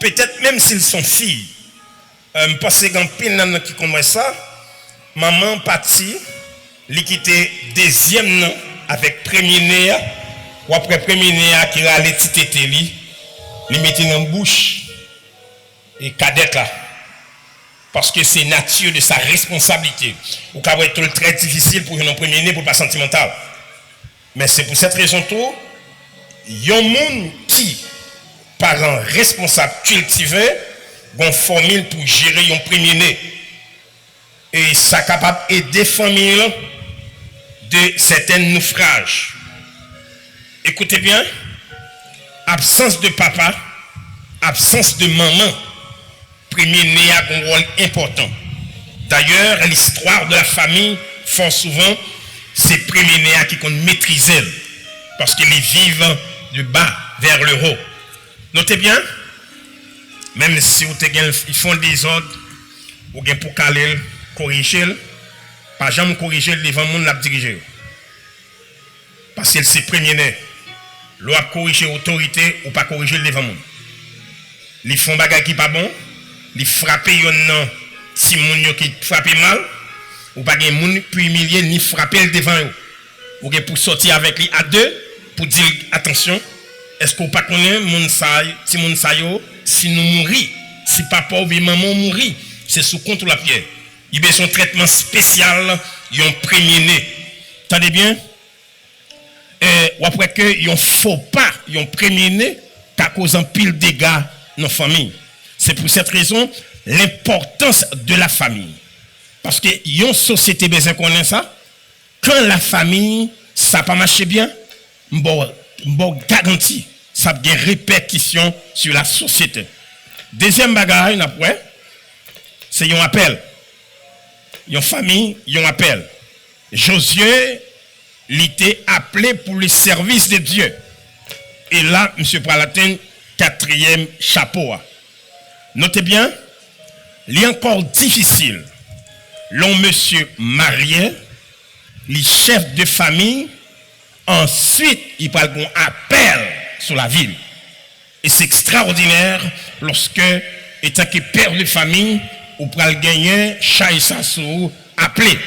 peut-être même s'ils sont filles, parce que quand pile qui connaît ça, maman partie, l'équité deuxième nom avec premier né, ou après premier né qui a les petites li, les mettre dans la bouche et cadette là. Parce que c'est nature de sa responsabilité. Ou qu'à être très difficile pour un premier né pour pas sentimental. Mais c'est pour cette raison tout, il y a un monde qui, parents responsables cultivés, ont une formule pour gérer un premier né. Et ça capable d'aider famille de certains naufrages. Écoutez bien, absence de papa, absence de maman, premier né a un rôle important. D'ailleurs, l'histoire de la famille, fort souvent, c'est premier né qui compte maîtriser. Parce qu'ils vivent du bas vers le haut. Notez bien, même si ils font des ordres, ou bien pour caler, corriger, pas jamais corriger devant le monde l'a diriger. Parce que c'est premier né. L'on a corrigé l'autorité ou pas corriger devant le monde. Ils font bagay qui pas bon. Ils frappent yon si moun qui frappe mal ou pas gen moun pour humilier ni frapper devant eux ou pour sortir avec lui à deux pour dire attention est-ce qu'on pas connaît moun sa si moun sa yo si nous mourir si papa ou bien maman mourir c'est sous contre la pierre il y a son traitement spécial yon premier né attendez bien ou après que yon faut pas yon premier né qui cause un pile dégâts dans la famille. C'est pour cette raison l'importance de la famille. Parce que une société besoin connaît ça. Quand la famille ça pas marché bien, bon garantie ça a des répercussions sur la société. Deuxième bagage après c'est un appel. Une famille, un appel. Josué il était appelé pour le service de Dieu. Et là monsieur Pralatin 4e chapeau. Notez bien, il est encore difficile. L'on monsieur marié, les chefs de famille, ensuite il parle d'un appel sur la ville. Et c'est extraordinaire lorsque, étant que père de famille, ou pral gagner, chaïsa sous appelé.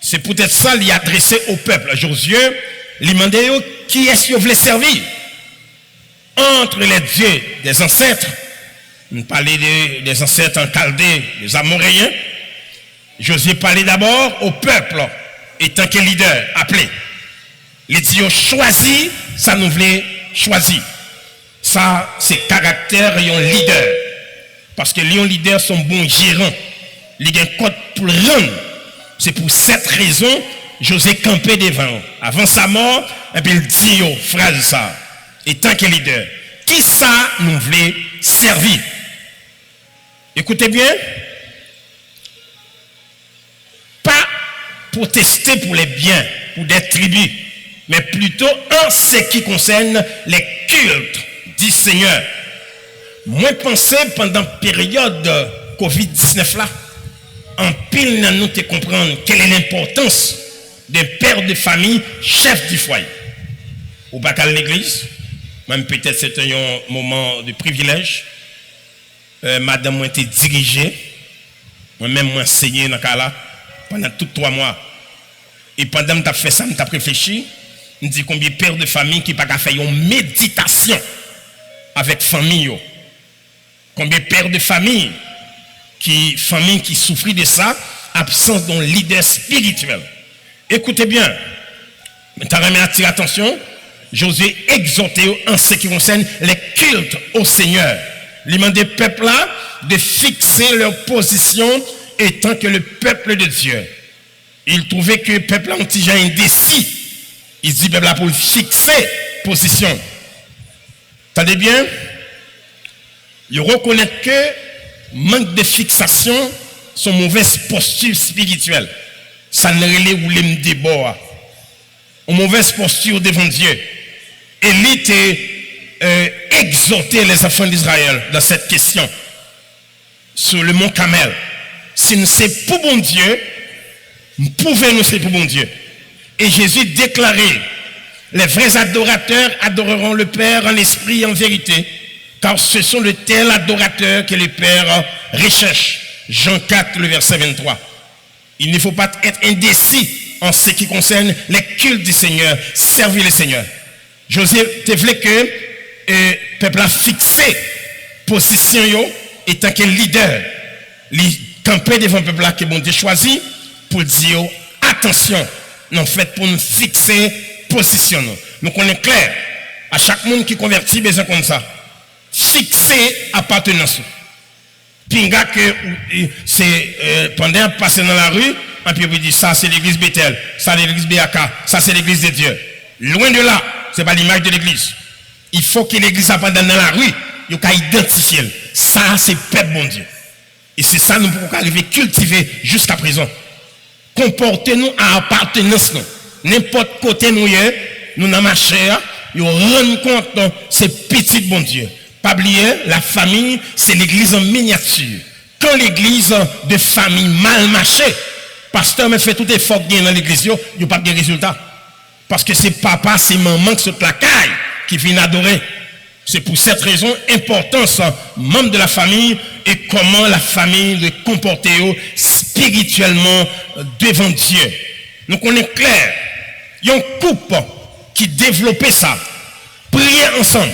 C'est peut-être ça qu'il a adressé au peuple. Josué, il demandait qui est-ce que vous voulez servir? Entre les dieux des ancêtres, on parlait des ancêtres en Chaldée, des Amoréens. Josué parlait d'abord au peuple, étant que leader, appelé. Les dieux choisis, ça nous voulait choisir. Ça, c'est caractère et un leader. Parce que les leaders sont bons gérants. Ils ont un code pour le rendre. C'est pour cette raison, Josué campait devant. Avant sa mort, et puis il dit aux frères ça. Étant que leader, qui ça nous voulait servir? Écoutez bien, pas protester pour les biens, pour des tribus, mais plutôt en ce qui concerne les cultes du Seigneur. Moi, pensez pendant la période Covid-19 là, en pile, nous te comprendre quelle est l'importance d'un père de famille, chef du foyer. Ou pas qu'à l'église, même peut-être c'est un moment de privilège. Madame m'a été dirigée, moi-même m'a enseigné dans ce cas-là pendant tous 3 mois. Et pendant que tu as fait ça, tu as réfléchi, je dis combien de pères de famille qui n'ont pas fait une méditation avec famille. Combien de pères de famille qui souffrent de ça, absence d'un leader spirituel. Écoutez bien, tu as attiré attention, Josué exhorté en ce qui concerne les cultes au Seigneur. Il demandait au peuple là de fixer leur position étant que le peuple de Dieu. Il trouvait que le peuple là déjà indécis. Il dit peuple là pour fixer position. Attendez bien, il reconnaît que manque de fixation sont mauvaise posture spirituelle. Ça ne relève ou les débords. Une mauvaise posture devant Dieu. Et il était exhorter les enfants d'Israël dans cette question sur le mont Carmel. Si nous sommes pour bon Dieu, nous pouvons nous faire pour bon Dieu. Et Jésus déclarait, les vrais adorateurs adoreront le Père en esprit et en vérité. car ce sont de tels adorateurs que le Père recherche. Jean 4, le verset 23. Il ne faut pas être indécis en ce qui concerne les cultes du Seigneur, servir le Seigneur. José te voulait que le peuple a fixé position étant que leader. Il campait devant le peuple que bon Dieu choisi pour dire attention, en fait pour nous fixer position. Donc on est clair, à chaque monde qui convertit, besoin comme ça. Fixer appartenance. Pinga que c'est pendant passer dans la rue, et puis on dit ça c'est l'église Bethel, ça c'est l'église BAK, ça c'est l'église de Dieu. Loin de là, c'est pas l'image de l'église. Il faut que l'église apparaisse dans la rue, il faut identifier. Ça c'est peuple bon Dieu. Et c'est ça nous pouvons arriver à cultiver jusqu'à présent. Comportez-nous à appartenance. N'importe côté nous y nous dans ma chair, nous rendons compte de ces petits bon Dieu. Pas oublier, la famille, c'est l'église en miniature. Quand l'église de famille mal marchée, pasteur me fait tout effort dans l'église, il n'y a pas de résultat. Parce que c'est papa, c'est maman qui se placaille, qui viennent adorer. C'est pour cette raison, importance, membre de la famille, et comment la famille se comporter spirituellement devant Dieu. Donc on est clair. Il y a un couple qui développait ça. Prier ensemble,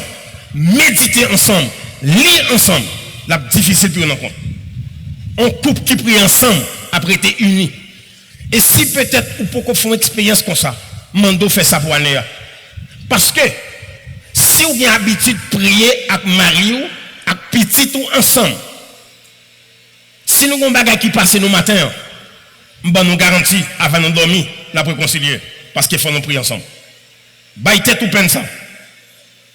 méditer ensemble, lire ensemble. La difficile pour nous compte. Un couple qui prie ensemble après été uni. Et si peut-être ou pourquoi font une expérience comme ça, Mando fait ça pour année. Parce que si vous avez l'habitude de prier avec Marie ou avec petit ou ensemble, si nous avons des bagages qui passent nos matins, nous garantit avant de dormir, nous réconcilier. Parce qu'il faut nous prier ensemble. Baille tête ou peine ça.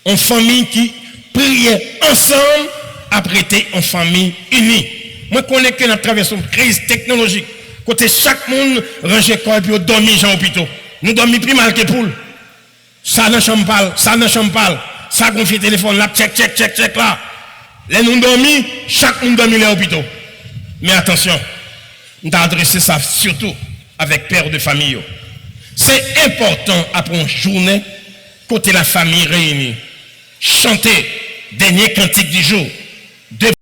En famille qui prie ensemble, après être en famille unie. Moi, je connais que nous traversons une crise technologique. Côté chaque monde range corps et puis dormir dans l'hôpital. Nous dormons plus mal que poule. Ça n'a chambre pas, ça n'a chambre pas. Ça confie le téléphone là, check là. Les nous dormons, chaque monde dormit dans l'hôpital. Mais attention, nous avons adressé ça surtout avec père de famille. C'est important après une journée, côté la famille réunie, chanter dernier cantique du jour.